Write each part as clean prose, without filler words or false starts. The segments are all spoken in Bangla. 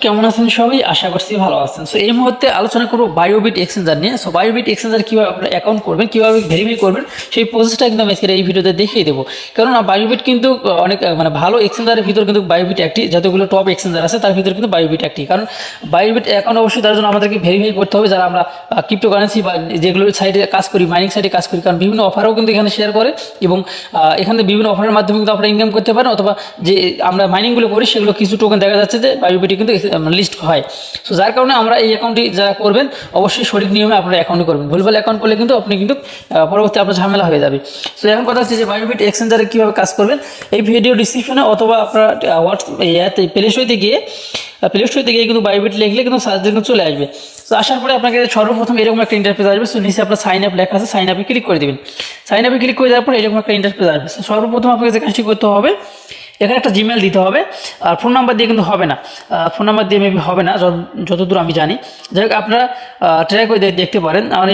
কেমন আছেন সবাই? আশা করছি ভালো আছেন। সো এই মুহূর্তে আলোচনা করব বায়োবিট এক্সচেঞ্জার নিয়ে। সো বায়োবিট এক্সচেঞ্জার কিভাবে আপনারা অ্যাকাউন্ট করবেন, কিভাবে ভেরিফাই করবেন, সেই প্রসেসটা কিন্তু আমি আজকের এই ভিডিওতে দেখিয়ে দেবো। কেননা বায়োবিট কিন্তু অনেক ভালো এক্সচেঞ্জারের ভিতর কিন্তু বায়োবিট একটি, যতগুলো টপ এক্সচেঞ্জার আছে তার ভিতরে কিন্তু বায়োবিট একটি। কারণ বায়োবিট অ্যাকাউন্ট অবশ্যই তার জন্য আমাদেরকে ভেরিফাই করতে হবে, যারা আমরা ক্রিপ্টোকারেন্সি বা যেগুলো সাইডে কাজ করি, মাইনিং সাইডে কাজ করি। কারণ বিভিন্ন অফারও কিন্তু এখানে শেয়ার করে এবং এখানে বিভিন্ন অফারের মাধ্যমে কিন্তু আপনারা ইনকাম করতে পারেন, অথবা যে আমরা মাইনিংগুলো করি সেগুলো কিছু টোকেন দেখা যাচ্ছে যে বায়োবিটে কিন্তু লিস্ট হয়। সো যার কারণে আমরা এই অ্যাকাউন্টটি যারা করবেন অবশ্যই সঠিক নিয়মে আপনারা অ্যাকাউন্ট করবেন। ভুলভাল অ্যাকাউন্ট করলে কিন্তু আপনি কিন্তু পরবর্তী আপনার ঝামেলা হয়ে যাবে। সো এখন কথা হচ্ছে যে বায়োবিট এক্সচেঞ্জারে কীভাবে কাজ করবেন, এই ভিডিও ডিসক্রিপশনে অথবা আপনারা প্লে স্টোরে গিয়ে কিন্তু বায়োবিট লিখলে কিন্তু সার্চ দিয়ে চলে আসবে। তো আসার পরে আপনাকে সর্বপ্রথম এরকম একটা ইন্টারফেস আসবে। সো নিচে আপনার সাইন আপ লেখা আছে, সাইন আপে ক্লিক করে দেবেন। সাইন আপে ক্লিক করে দেওয়ার পরে এরকম একটা ইন্টারফেস আসবে। সর্বপ্রথম আপনাকে যে কাজটি করতে হবে, এখানে একটা জিমেল দিতে হবে। আর ফোন নাম্বার দিয়ে কিন্তু হবে না, ফোন নাম্বার দিয়ে মেবি হবে না যতদূর আমি জানি। যাই হোক আপনারা ট্রাই করে দেখতে পারেন। আমার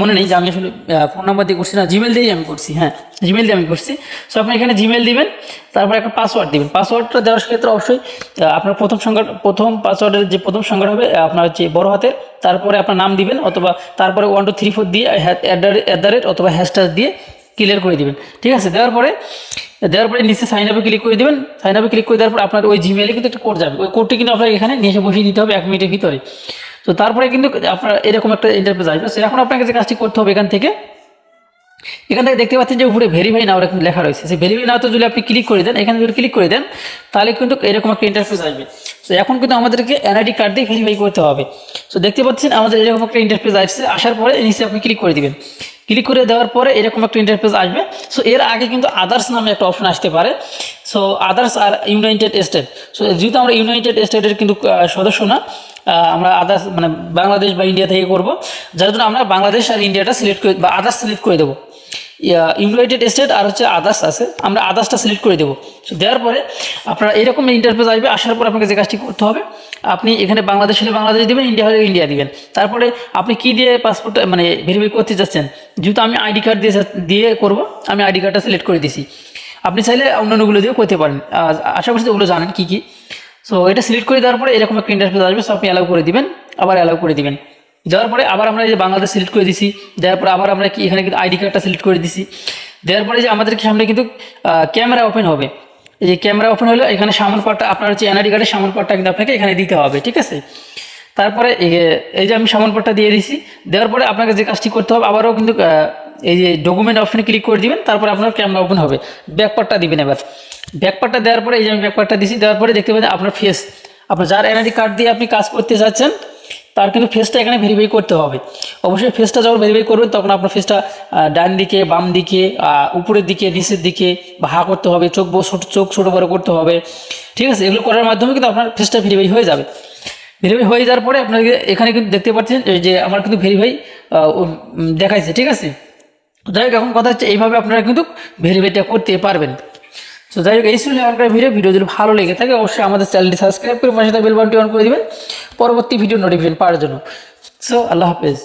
মনে নেই যে আমি আসলে ফোন নাম্বার দিয়ে করছি না, জিমেল দিয়েই আমি করছি। হ্যাঁ, জিমেল দিয়ে আমি করছি। সো আপনি এখানে জিমেল দিবেন, তারপরে একটা পাসওয়ার্ড দিবেন। পাসওয়ার্ডটা দেওয়ার ক্ষেত্রে অবশ্যই আপনার প্রথম পাসওয়ার্ডের যে প্রথম সংখ্যা হবে আপনার হচ্ছে বড় হাতের, তারপরে আপনার নাম দিবেন, অথবা তারপরে 1 2 3 4 দিয়ে @ অথবা হ্যাশট্যাগ দিয়ে ক্লিয়ার করে দিবেন। ঠিক আছে, দেওয়ার পরে নিচে সাইন আপে ক্লিক করে দেবেন। সাইন আপে ক্লিক করে দেওয়ার পর আপনার ওই জিমেলে কিন্তু একটা কোড যাবে। ওই কোডটি কিন্তু আপনাকে এখানে নিয়ে এসে বসিয়ে দিতে হবে 1 মিনিটের ভিতরে। তো তারপরে কিন্তু আপনার এরকম একটা ইন্টারফেস আসবে। সো এখন আপনাকে যে কাজটি করতে হবে, এখান থেকে দেখতে পাচ্ছেন যে উপরে ভেরিফাই নাও লেখা রয়েছে। সেই ভেরিফাই নাওতে যদি আপনি ক্লিক করে দেন, এখানে যদি ক্লিক করে দেন, তাহলে কিন্তু এরকম একটা ইন্টারফেস আসবে। সো এখন কিন্তু আমাদেরকে এনআইডি কার্ড দিয়ে ভেরিফাই করতে হবে। সো দেখতে পাচ্ছেন আমাদের এরকম একটা ইন্টারফেস আসছে। আসার পরে নিচে আপনি ক্লিক করে দিবেন। ক্লিক করে দেওয়ার পরে এরকম একটা ইন্টারফেস আসবে। সো এর আগে কিন্তু আদার্স নামে একটা অপশন আসতে পারে। সো আদার্স আর ইউনাইটেড স্টেট। সো যেহেতু আমরা ইউনাইটেড স্টেটের কিন্তু সদস্য না, আমরা আদার্স বাংলাদেশ বা ইন্ডিয়া থেকে করব, যার জন্য আমরা বাংলাদেশ আর ইন্ডিয়াটা সিলেক্ট করে বা আদার্স সিলেক্ট করে দেবো। ইউনাইটেড স্টেট আর হচ্ছে আদার্স আছে, আমরা আদার্সটা সিলেক্ট করে দেবো। সো দেওয়ার পরে আপনারা এরকম ইন্টারফেস আসবে। আসার পর আপনাকে যে কাজটি করতে হবে, আপনি এখানে বাংলাদেশ হলে বাংলাদেশ দিবেন, ইন্ডিয়া হলে ইন্ডিয়া দিবেন। তারপরে আপনি কি দিয়ে পাসপোর্ট ভেরিফাই করতে যাচ্ছেন, যেহেতু আমি আইডি কার্ড দিয়ে করব, আমি আইডি কার্ডটা সিলেক্ট করে দিছি। আপনি চাইলে অন্যান্যগুলো দিয়েও করতে পারেন, আশা করছি ওগুলো জানেন কী কী। সো এটা সিলেক্ট করে দেওয়ার পরে এরকম একটা ইন্টারফেস আসবে। সো আপনি অ্যালাউ করে দিবেন, আবার অ্যালাউ করে দিবেন। দেওয়ার পরে আবার আমরা এই যে বাংলাদেশ সিলেক্ট করে দিছি, দেওয়ার পরে আবার আমরা কি এখানে কিন্তু আইডি কার্ডটা সিলেক্ট করে দিছি। দেওয়ার পরে যে আমাদের সামনে কিন্তু ক্যামেরা ওপেন হবে। এই যে ক্যামেরা ওপেন হলে এখানে সামন পার্টটা আপনার হচ্ছে এনআইডি কার্ডের সামন পার্টটা কিন্তু আপনাকে এখানে দিতে হবে। ঠিক আছে, তারপরে এই যে আমি সামন পার্টটা দিয়ে দিছি। দেওয়ার পরে আপনাকে যে কাজটি করতে হবে, আবারও কিন্তু এই যে ডকুমেন্ট অপশনে ক্লিক করে দিবেন। তারপরে আপনার ক্যামেরা ওপেন হবে, ব্যাকপার্টটা দিবেন। এবার ব্যাকপার্টটা দেওয়ার পরে এই যে আমি ব্যাকপার্টটা দিছি, দেওয়ার পরে দেখতে পাচ্ছেন আপনার ফেস, আপনার যার এনআইডি কার্ড দিয়ে আপনি কাজ করতে যাচ্ছেন তার কিন্তু ফেসটা এখানে ভেরিফাই করতে হবে। অবশ্যই ফেসটা যখন ভেরিফাই করবেন তখন আপনার ফেসটা ডান দিকে, বাম দিকে, উপরের দিকে, নিচের দিকে হা করতে হবে, চোখ ছোটো বড়ো করতে হবে। ঠিক আছে, এগুলো করার মাধ্যমে কিন্তু আপনার ফেসটা ভেরিফাই হয়ে যাবে। ভেরিফাই হয়ে যাওয়ার পরে আপনাকে এখানে কিন্তু দেখতে পাচ্ছেন যে আমার কিন্তু ভেরিফাই দেখাইছে। ঠিক আছে, যাই হোক এখন কথা হচ্ছে এইভাবে আপনারা কিন্তু ভেরিফাইটা করতে পারবেন। তো যাই হোক এই ছিল এখনকার ভিডিও যদি ভালো লেগে থাকে অবশ্যই আমাদের চ্যানেলটি সাবস্ক্রাইব করে পাশে বেল বাটনটি অন করে দিবেন পরবর্তী ভিডিও নোটিফিকেশন পাওয়ার জন্য। সো আল্লাহ হাফেজ।